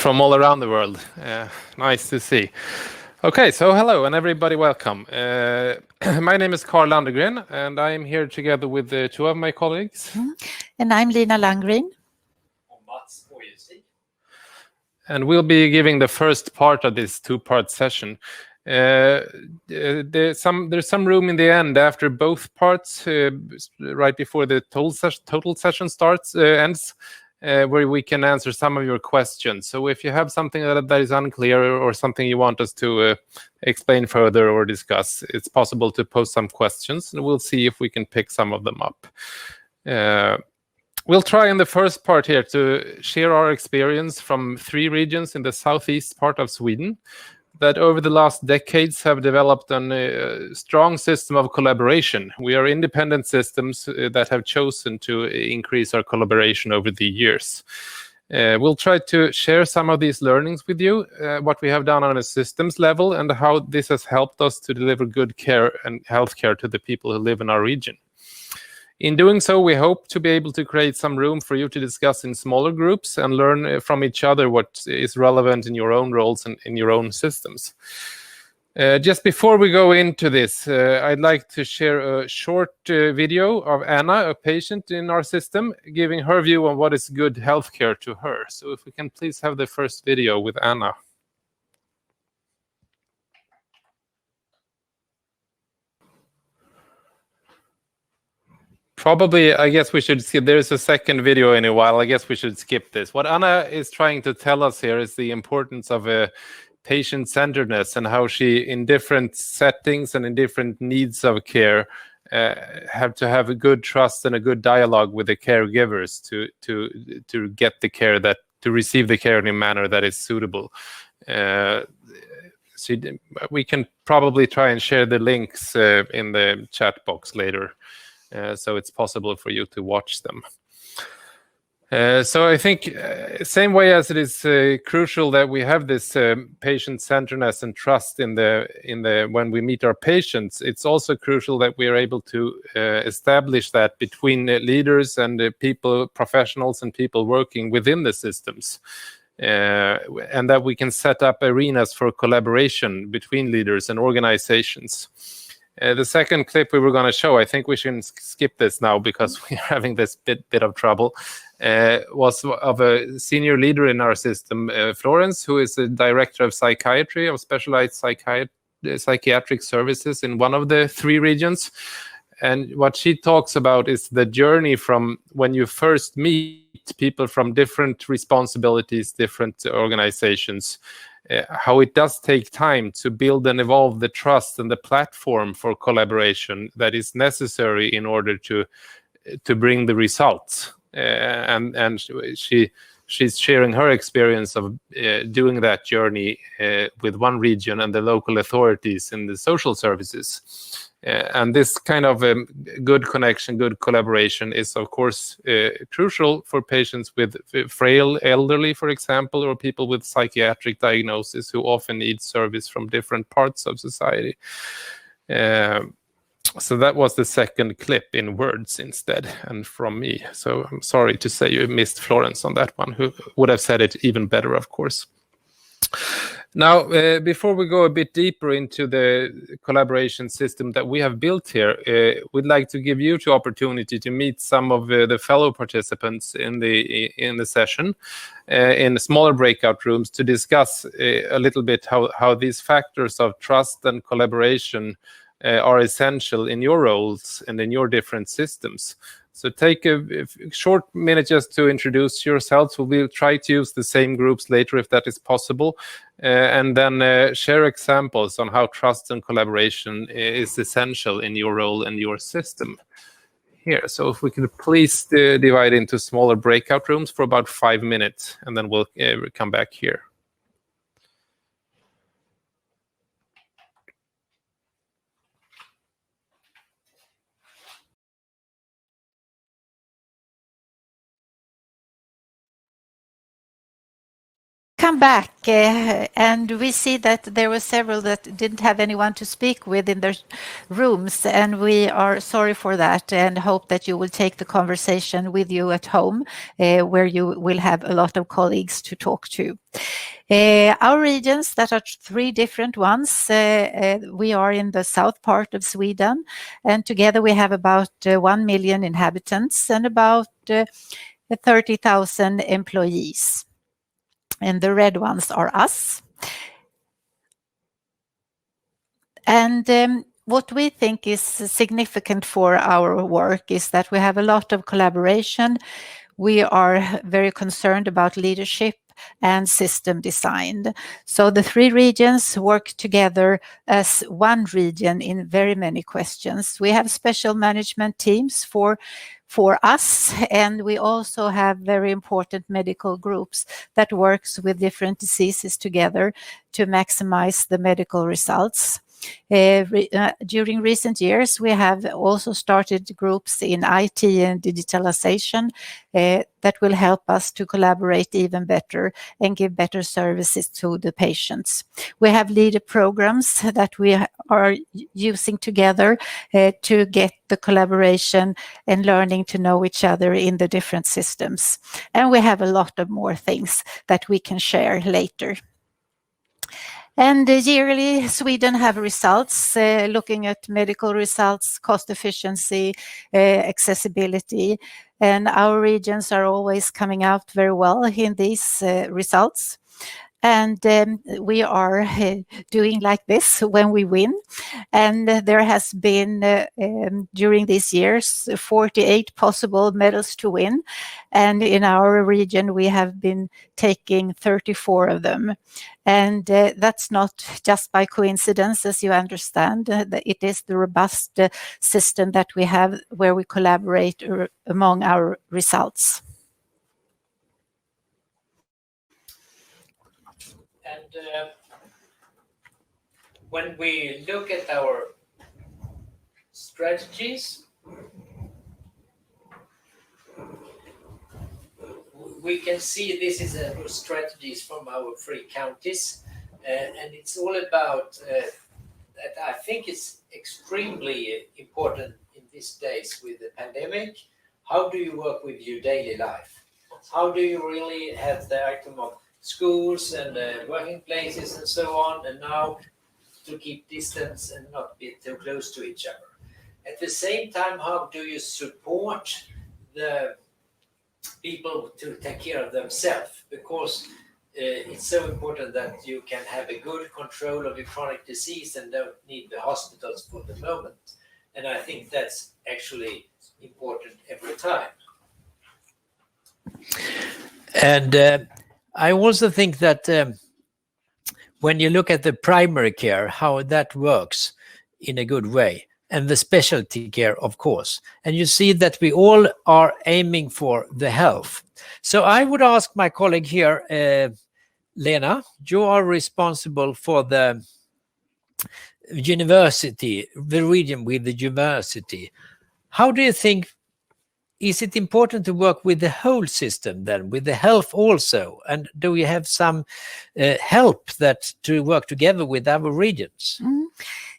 from all around the world. Nice to see. Okay, so hello and everybody, welcome. My name is Carl Landegren and I am here together with two of my colleagues. And I'm Lina Landgren. And we'll be giving the first part of this two-part session. There's some room in the end after both parts, right before the total session ends, where we can answer some of your questions. So if you have something that is unclear or something you want us to explain further or discuss, it's possible to post some questions and we'll see if we can pick some of them up. We'll try in the first part here to share our experience from 3 regions in the southeast part of Sweden that over the last decades have developed a strong system of collaboration. We are independent systems that have chosen to increase our collaboration over the years. We'll try to share some of these learnings with you, what we have done on a systems level and how this has helped us to deliver good care and healthcare to the people who live in our region. In doing so, we hope to be able to create some room for you to discuss in smaller groups and learn from each other what is relevant in your own roles and in your own systems. Just before we go into this, I'd like to share a short video of Anna, a patient in our system, giving her view on what is good healthcare to her. So if we can please have the first video with Anna. Probably, I guess we should skip. There's a second video in a while. I guess we should skip this. What Anna is trying to tell us here is the importance of patient-centeredness and how she, in different settings and in different needs of care, have to have a good trust and a good dialogue with the caregivers to get the care to receive the care in a manner that is suitable. So we can probably try and share the links in the chat box later. So it's possible for you to watch them. So I think same way as it is crucial that we have this patient-centeredness and trust in the when we meet our patients, it's also crucial that we are able to establish that between leaders and people, professionals and people working within the systems. And that we can set up arenas for collaboration between leaders and organizations. The second clip we were going to show, I think we should skip this now because we're having this bit of trouble, was of a senior leader in our system, Florence, who is the director of psychiatry, of specialized psychiatric services in one of the 3 regions. And what she talks about is the journey from when you first meet people from different responsibilities, different organizations, how it does take time to build and evolve the trust and the platform for collaboration that is necessary in order to bring the results. And she's sharing her experience of doing that journey with one region and the local authorities in the social services. And this kind of good connection, good collaboration is, of course, crucial for patients with frail elderly, for example, or people with psychiatric diagnosis who often need service from different parts of society. So that was the second clip in words instead, and from me. So I'm sorry to say you missed Florence on that one, who would have said it even better, of course. Now, before we go a bit deeper into the collaboration system that we have built here, we'd like to give you the opportunity to meet some of the fellow participants in the session in smaller breakout rooms to discuss a little bit how these factors of trust and collaboration are essential in your roles and in your different systems. So take a short minute just to introduce yourselves. We'll try to use the same groups later if that is possible, and then share examples on how trust and collaboration is essential in your role and your system. Here, so if we could please divide into smaller breakout rooms for about 5 minutes, and then we'll come back here. come back and we see that there were several that didn't have anyone to speak with in their rooms, and we are sorry for that and hope that you will take the conversation with you at home, where you will have a lot of colleagues to talk to. Our regions, that are three different ones, we are in the south part of Sweden, and together we have about 1 million inhabitants and about 30,000 employees. And the red ones are us. And what we think is significant for our work is that we have a lot of collaboration. We are very concerned about leadership and system design. So the three regions work together as one region in very many questions. We have special management teams for us, and we also have very important medical groups that works with different diseases together to maximize the medical results. During recent years, we have also started groups in IT and digitalization that will help us to collaborate even better and give better services to the patients. We have leader programs that we are using together to get the collaboration and learning to know each other in the different systems. And we have a lot of more things that we can share later. And yearly, Sweden have results looking at medical results, cost efficiency, accessibility, and our regions are always coming out very well in these results. And we are doing like this when we win. And there has been, during these years, 48 possible medals to win. And in our region, we have been taking 34 of them. And that's not just by coincidence, as you understand. It is the robust system that we have where we collaborate among our results. And when we look at our strategies, we can see this is strategies from our three counties, and it's all about that. I think it's extremely important in these days with the pandemic. How do you work with your daily life? How do you really have the item of schools and working places and so on, and now to keep distance and not be too close to each other? At the same time, how do you support the people to take care of themselves? Because it's so important that you can have a good control of your chronic disease and don't need the hospitals for the moment. And I think that's actually important every time. And I also think that when you look at the primary care, how that works in a good way, and the specialty care, of course, and you see that we all are aiming for the health. So I would ask my colleague here, Lena, you are responsible for the university, the region with the university. How do you think, is it important to work with the whole system then, with the health also? And do we have some help that to work together with our regions?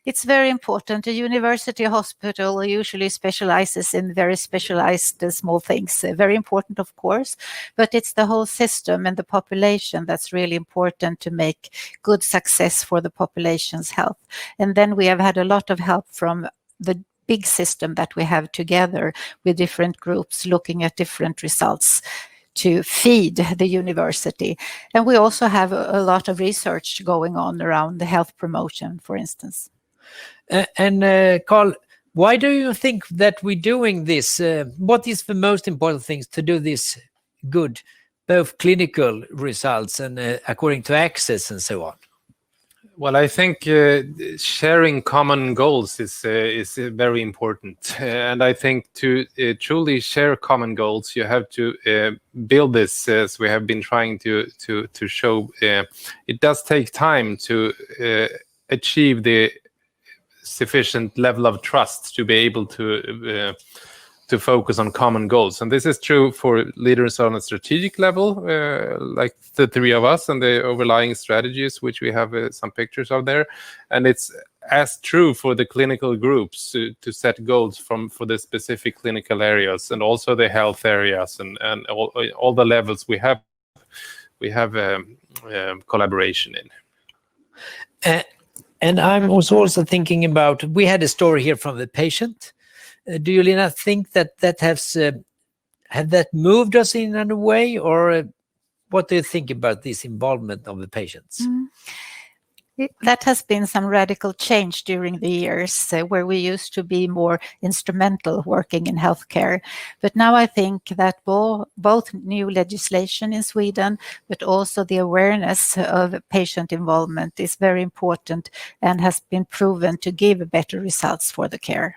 It's very important. A university hospital usually specializes in very specialized small things. Very important, of course, but it's the whole system and the population that's really important to make good success for the population's health. And then we have had a lot of help from the big system that we have together with different groups looking at different results to feed the university. And we also have a lot of research going on around the health promotion, for instance. And Carl, why do you think that we're doing this? What is the most important things to do this good, both clinical results and according to access and so on? Well, I think sharing common goals is very important, and I think to truly share common goals, you have to build this, as we have been trying to show. It does take time to achieve the sufficient level of trust to be able to to focus on common goals. And this is true for leaders on a strategic level, like the three of us, and the overlying strategies, which we have some pictures of there. And it's as true for the clinical groups to set goals for the specific clinical areas, and also the health areas, and all the levels we have collaboration in. And I was also thinking about, we had a story here from the patient. Do you, Lina, think that has have that moved us in a way, or what do you think about this involvement of the patients? That has been some radical change during the years, where we used to be more instrumental working in healthcare. But now I think that both new legislation in Sweden, but also the awareness of patient involvement is very important and has been proven to give better results for the care.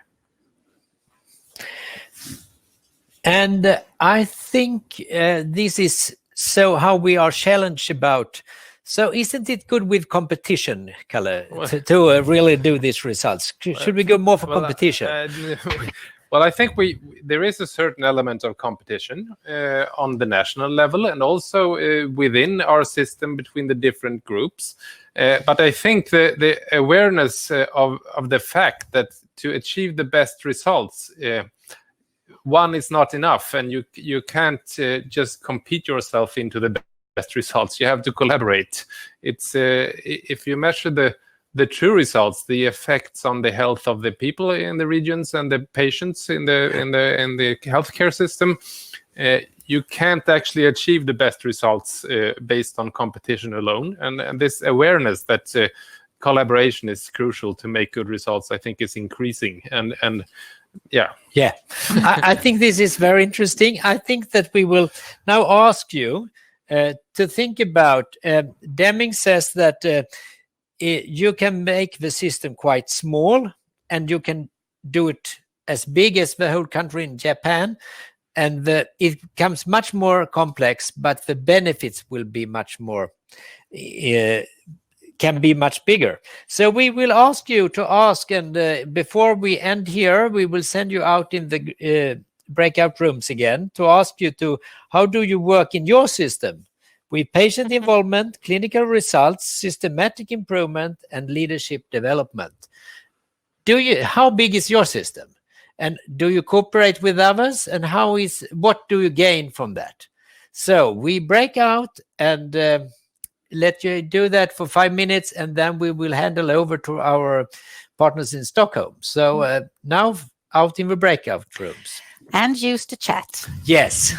And I think this is so how we are challenged about. So isn't it good with competition, Kalle, to really do these results? Should we go more for competition? Well, I think there is a certain element of competition on the national level, and also within our system between the different groups. But I think the awareness of the fact that to achieve the best results, one is not enough, and you can't just compete yourself into the best results. You have to collaborate. It's if you measure the true results, the effects on the health of the people in the regions and the patients in the healthcare system, you can't actually achieve the best results based on competition alone. And this awareness that collaboration is crucial to make good results, I think, is increasing. And yeah. I think this is very interesting. I think that we will now ask you to think about, Deming says that you can make the system quite small, and you can do it as big as the whole country in Japan, and it becomes much more complex, but the benefits will be much more, can be much bigger. So we will ask you to ask, and before we end here, we will send you out in the breakout rooms again to ask you to, how do you work in your system with patient involvement, clinical results, systematic improvement, and leadership development? How big is your system? And do you cooperate with others? And what do you gain from that? So we break out and let you do that for 5 minutes, and then we will handle over to our partners in Stockholm. So now out in the breakout rooms. And use the chat. Yes.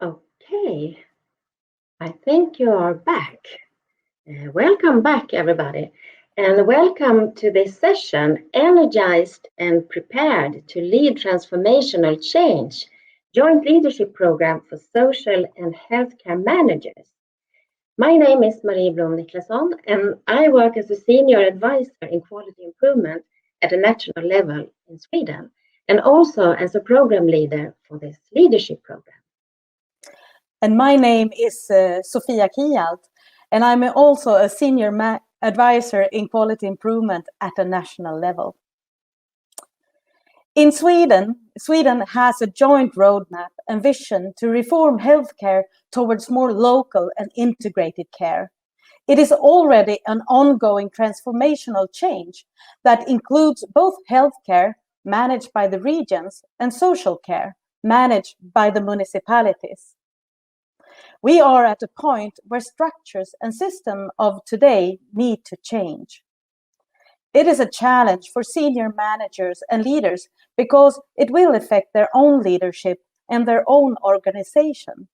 Okay, I think you are back. Welcome back, everybody, and welcome to this session, Energized and Prepared to Lead Transformational Change, Joint Leadership Program for Social and Healthcare Managers. My name is Marie Blom Niklasson, and I work as a Senior Advisor in Quality Improvement at a national level in Sweden, and also as a Program Leader for this leadership program. And my name is Sofia Kialt, and I'm also a Senior Advisor in Quality Improvement at a national level. In Sweden has a joint roadmap and vision to reform healthcare towards more local and integrated care. It is already an ongoing transformational change that includes both healthcare managed by the regions and social care managed by the municipalities. We are at a point where structures and systems of today need to change. It is a challenge for senior managers and leaders because it will affect their own leadership and their own organization.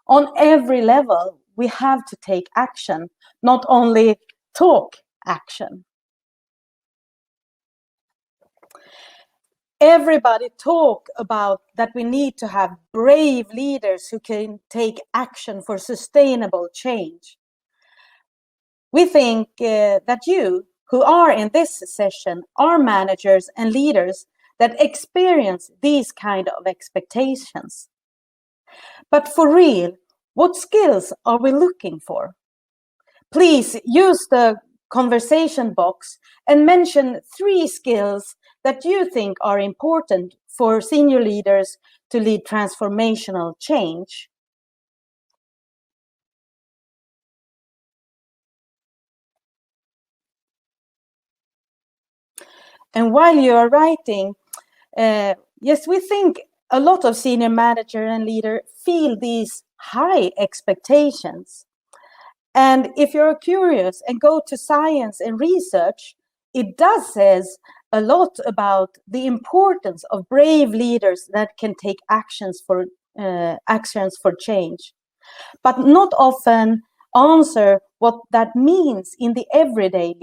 On every level, we have to take action, not only talk action. Everybody talk about that we need to have brave leaders who can take action for sustainable change. We think that you who are in this session are managers and leaders that experience these kind of expectations. But for real, what skills are we looking for? Please use the conversation box and mention 3 skills that you think are important for senior leaders to lead transformational change. And while you are writing, yes, we think a lot of senior manager and leader feel these high expectations. And if you're curious and go to science and research, it does says a lot about the importance of brave leaders that can take actions for change, but not often answer what that means in the everyday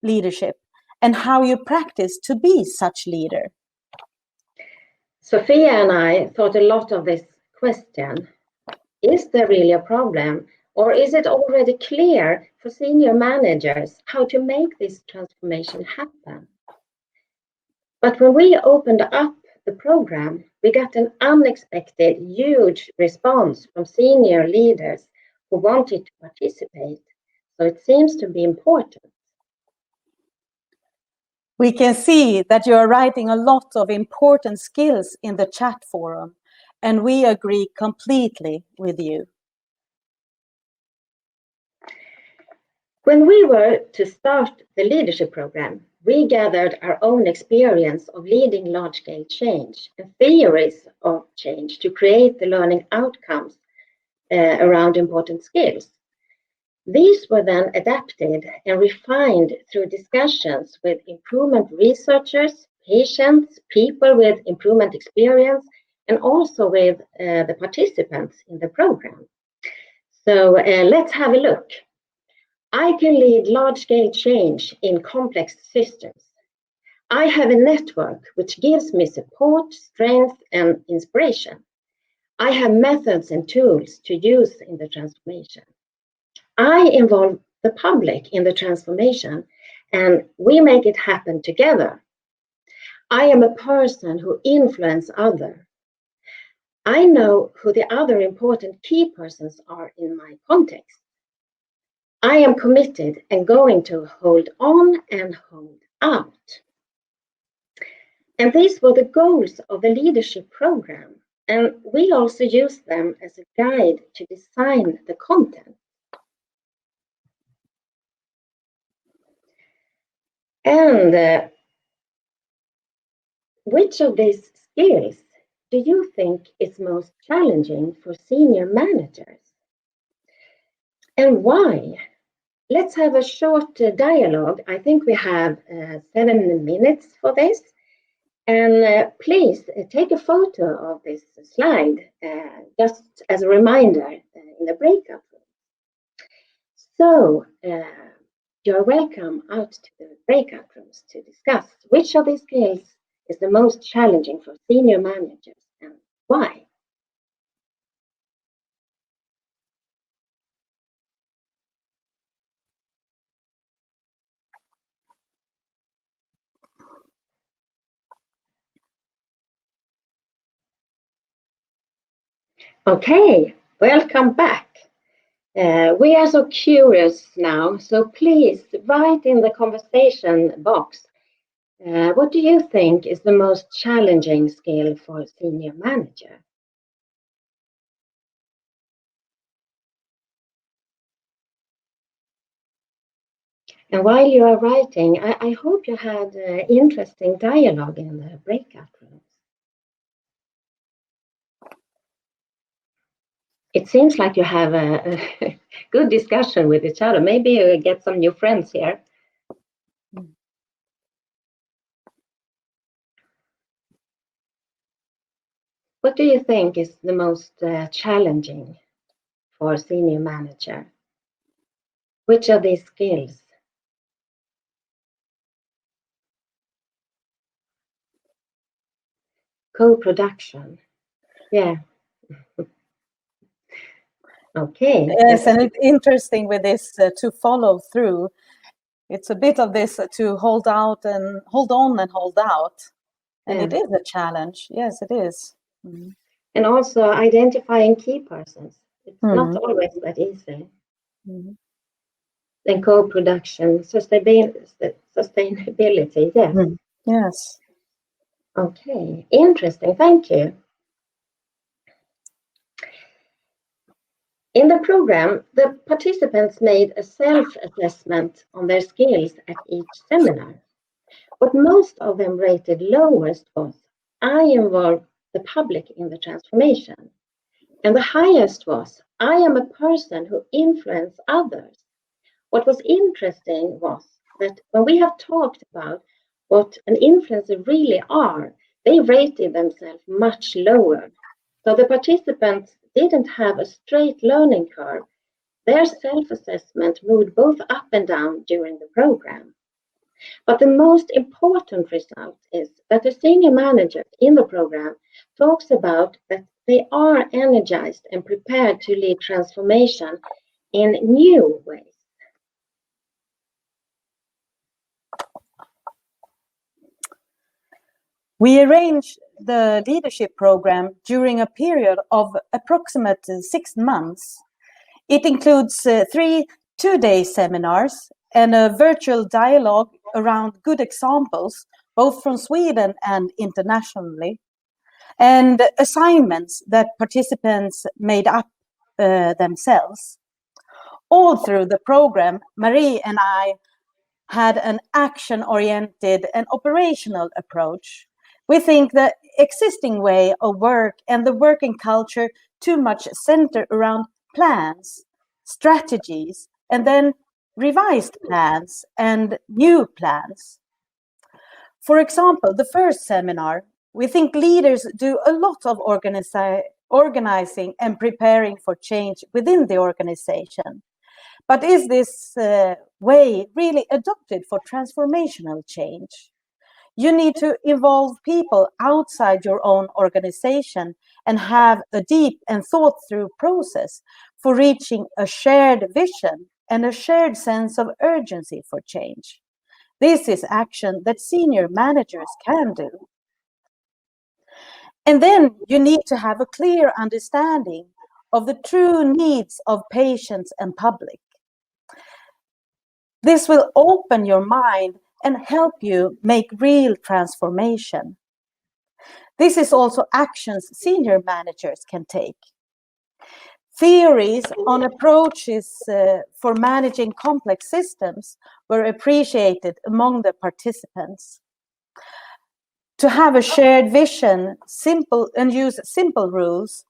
leadership and how you practice to be such leader. Sophia and I thought a lot of this question. Is there really a problem? Or is it already clear for senior managers how to make this transformation happen? But when we opened up the program, we got an unexpected, huge response from senior leaders who wanted to participate. So it seems to be important. We can see that you are writing a lot of important skills in the chat forum, and we agree completely with you. When we were to start the leadership program, we gathered our own experience of leading large-scale change and theories of change to create the learning outcomes around important skills. These were then adapted and refined through discussions with improvement researchers, patients, people with improvement experience, and also with the participants in the program. So let's have a look. I can lead large-scale change in complex systems. I have a network which gives me support, strength, and inspiration. I have methods and tools to use in the transformation. I involve the public in the transformation, and we make it happen together. I am a person who influences others. I know who the other important key persons are in my context. I am committed and going to hold on and hold out. And these were the goals of the leadership program, and we also use them as a guide to design the content. And which of these skills do you think is most challenging for senior managers? And why? Let's have a short dialogue. I think we have 7 minutes for this. And please take a photo of this slide, just as a reminder in the breakout room. So you're welcome out to the breakout rooms to discuss which of these skills is the most challenging for senior managers and why. Okay, welcome back. We are so curious now, so please write in the conversation box. What do you think is the most challenging skill for a senior manager? And while you are writing, I hope you had interesting dialogue in the breakout rooms. It seems like you have a good discussion with each other. Maybe you get some new friends here. What do you think is the most challenging for a senior manager? Which of these skills? Co-production. Yeah. Okay. Yes, and it's interesting with this to follow through. It's a bit of this to hold out and hold on and hold out. And it is a challenge. Yes, it is. Mm. And also identifying key persons. It's not always that easy. And co-production, sustainability, yes. Yes. Okay, interesting, thank you. In the program, the participants made a self-assessment on their skills at each seminar. What most of them rated lowest was, I involve the public in the transformation. And the highest was, I am a person who influences others. What was interesting was that when we have talked about what an influencer really are, they rated themselves much lower. So the participants didn't have a straight learning curve. Their self-assessment moved both up and down during the program. But the most important result is that the senior manager in the program talks about that they are energized and prepared to lead transformation in new ways. We arranged the leadership program during a period of approximately 6 months. It includes 3 two-day seminars and a virtual dialogue around good examples, both from Sweden and internationally, and assignments that participants made up themselves. All through the program, Marie and I had an action-oriented and operational approach. We think the existing way of work and the working culture too much center around plans, strategies, and then revised plans and new plans. For example, the first seminar, we think leaders do a lot of organizing and preparing for change within the organization. But is this way really adopted for transformational change? You need to involve people outside your own organization and have a deep and thought-through process for reaching a shared vision and a shared sense of urgency for change. This is action that senior managers can do. And then you need to have a clear understanding of the true needs of patients and public. This will open your mind and help you make real transformation. This is also actions senior managers can take. Theories on approaches for managing complex systems were appreciated among the participants. To have a shared vision, use simple rules,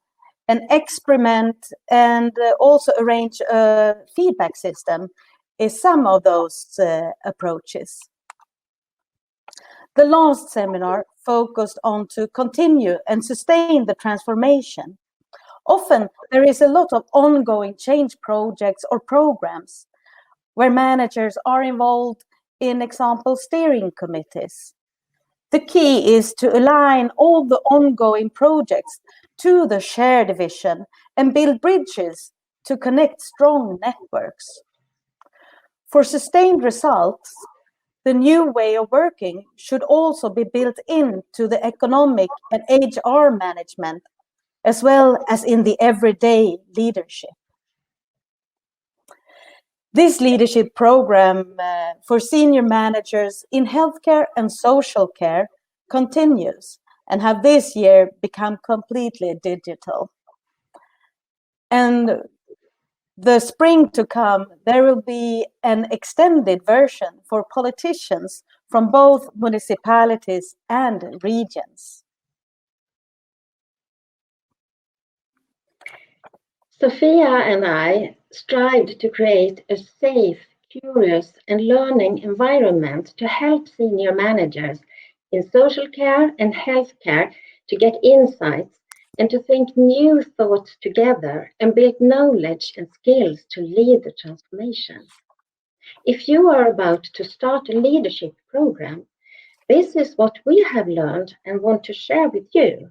and experiment and also arrange a feedback system is some of those approaches. The last seminar focused on to continue and sustain the transformation. Often there is a lot of ongoing change projects or programs where managers are involved in example steering committees. The key is to align all the ongoing projects to the shared vision and build bridges to connect strong networks. For sustained results, the new way of working should also be built into the economic and HR management, as well as in the everyday leadership. This leadership program for senior managers in healthcare and social care continues and have this year become completely digital. And the spring to come, there will be an extended version for politicians from both municipalities and regions. Sophia and I strived to create a safe, curious, and learning environment to help senior managers in social care and healthcare to get insights and to think new thoughts together and build knowledge and skills to lead the transformation. If you are about to start a leadership program, this is what we have learned and want to share with you.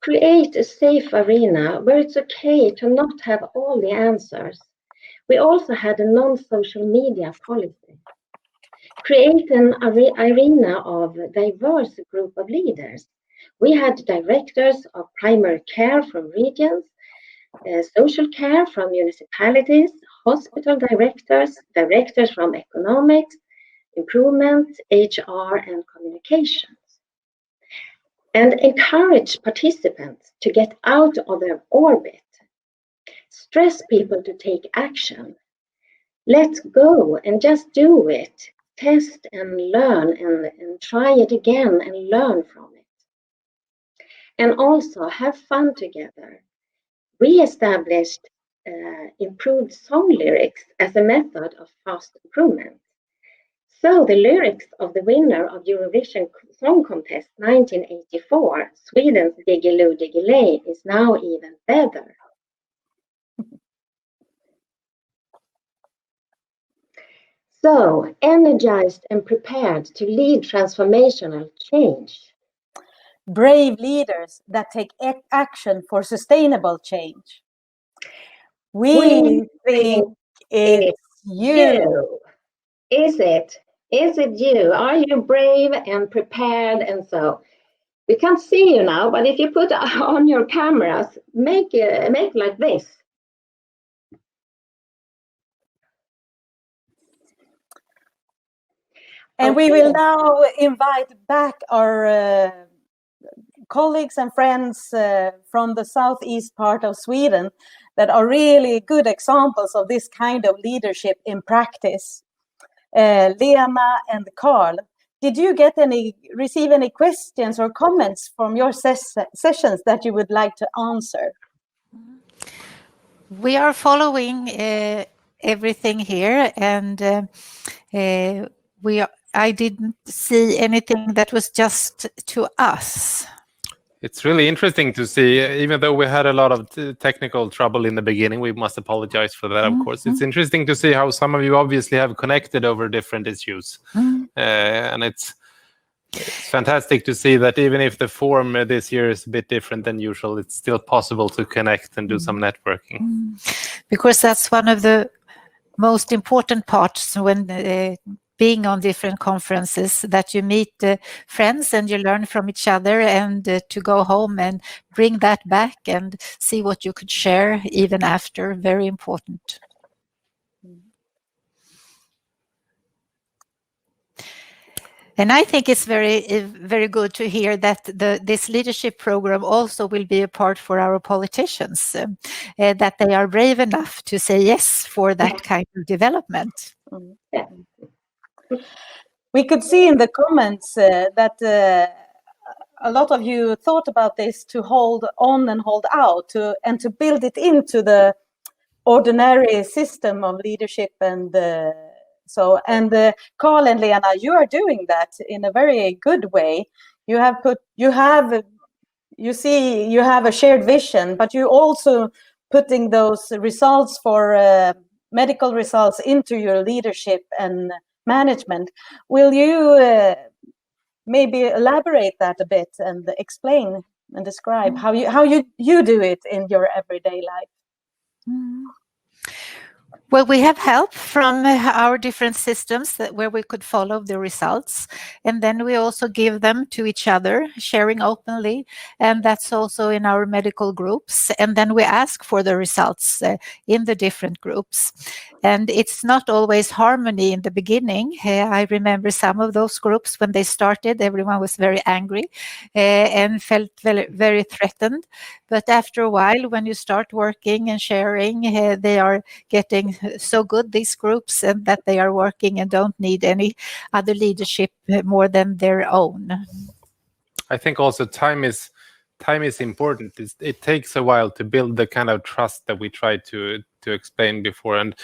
Create a safe arena where it's okay to not have all the answers. We also had a non-social media policy. Create an arena of a diverse group of leaders We had directors of primary care from regions, social care from municipalities, hospital directors, directors from economics, improvement, HR, and communications. And encourage participants to get out of their orbit. Stress people to take action. Let go and just do it. Test and learn and try it again and learn from it. And also have fun together. We established improved song lyrics as a method of fast improvement. So the lyrics of the winner of Eurovision Song Contest 1984, Sweden's Diggiloo Diggiley, is now even better. So, energized and prepared to lead transformational change. Brave leaders that take action for sustainable change. We think it's you. Is it? Is it you? Are you brave and prepared? And so we can't see you now, but if you put on your cameras, make like this. And we will now invite back our colleagues and friends from the southeast part of Sweden that are really good examples of this kind of leadership in practice. Lena and Carl, did you receive any questions or comments from your sessions that you would like to answer? We are following everything here, and I didn't see anything that was just to us. It's really interesting to see, even though we had a lot of technical trouble in the beginning, we must apologize for that, of course. It's interesting to see how some of you obviously have connected over different issues. And it's fantastic to see that even if the form this year is a bit different than usual, it's still possible to connect and do some networking. Because that's one of the most important parts when being on different conferences, that you meet friends and you learn from each other, and to go home and bring that back and see what you could share even after. Very important. And I think it's very good to hear that this leadership program also will be a part for our politicians, that they are brave enough to say yes for that kind of development. We could see in the comments that a lot of you thought about this, to hold on and hold out, and to build it into the ordinary system of leadership. And Carl and Lena, you are doing that in a very good way. You have a shared vision, but you also putting those results for medical results into your leadership and management. Will you maybe elaborate that a bit and explain and describe how you do it in your everyday life? Well, we have help from our different systems where we could follow the results, and then we also give them to each other, sharing openly, and that's also in our medical groups. And then we ask for the results in the different groups. And it's not always harmony in the beginning. I remember some of those groups, when they started, everyone was very angry and felt very, very threatened. But after a while, when you start working and sharing, they are getting so good, these groups, and that they are working and don't need any other leadership more than their own. I think also time is important. It takes a while to build the kind of trust that we tried to explain before, and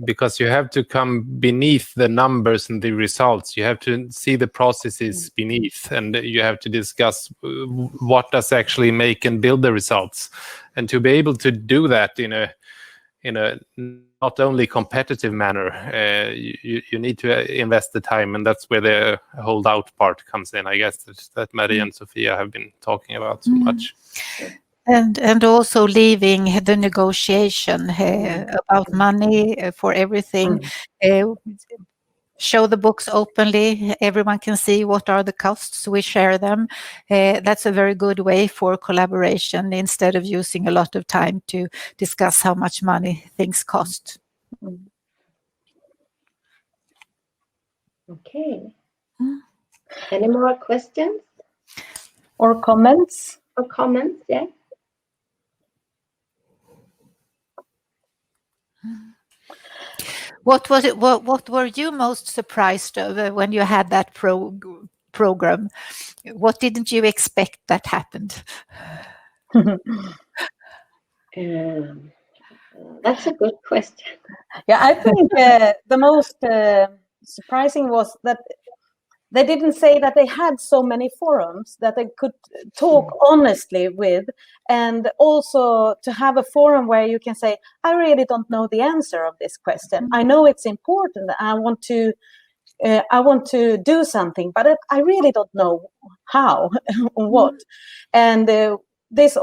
because you have to come beneath the numbers and the results. You have to see the processes beneath, and you have to discuss what does actually make and build the results. And to be able to do that in a not only competitive manner, you need to invest the time, and that's where the holdout part comes in, I guess, that Marie and Sophia have been talking about so much. And also leaving the negotiation about money for everything, show the books openly. Everyone can see what are the costs. We share them. That's a very good way for collaboration instead of using a lot of time to discuss how much money things cost. Okay. Any more questions Or comments? or comments? Yeah. What was it? What were you most surprised of when you had that program? What didn't you expect that happened? That's a good question. Yeah, I think the most surprising was that they didn't say that they had so many forums that they could talk honestly with, and also to have a forum where you can say, I really don't know the answer of this question. I know it's important. I want to do something, but I really don't know how or what. And this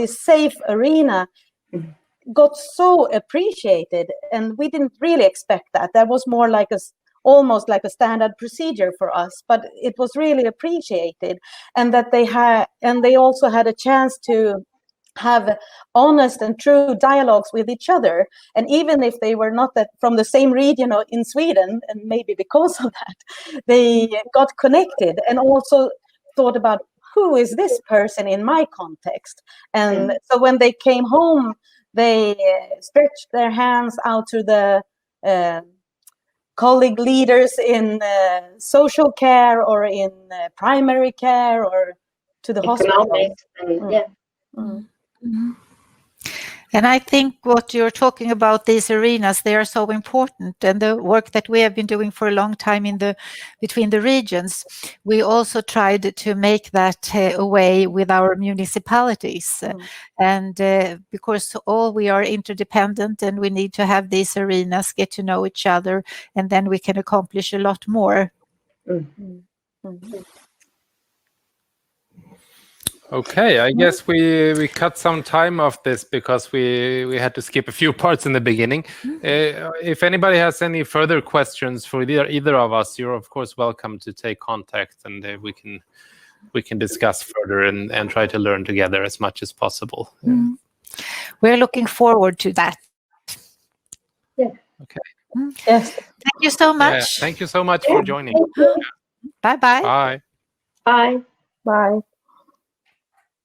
safe arena got so appreciated, and we didn't really expect that. That was more like almost like a standard procedure for us, but it was really appreciated, and that they also had a chance to have honest and true dialogues with each other. And even if they were not from the same region in Sweden, and maybe because of that, they got connected and also thought about, who is this person in my context? And so when they came home, they stretched their hands out to the colleague leaders in social care or in primary care or to the hospital. And I think what you're talking about, these arenas, they are so important. And the work that we have been doing for a long time between the regions, we also tried to make that a way with our municipalities. And because we are interdependent, and we need to have these arenas, get to know each other, and then we can accomplish a lot more. Okay, I guess we cut some time off this because we had to skip a few parts in the beginning. If anybody has any further questions for either of us, you're of course welcome to take contact, and we can discuss further and try to learn together as much as possible. We're looking forward to that. Yeah. Okay. Yes. Thank you so much. Yeah, thank you so much for joining. Bye-bye. Bye. Bye. Bye.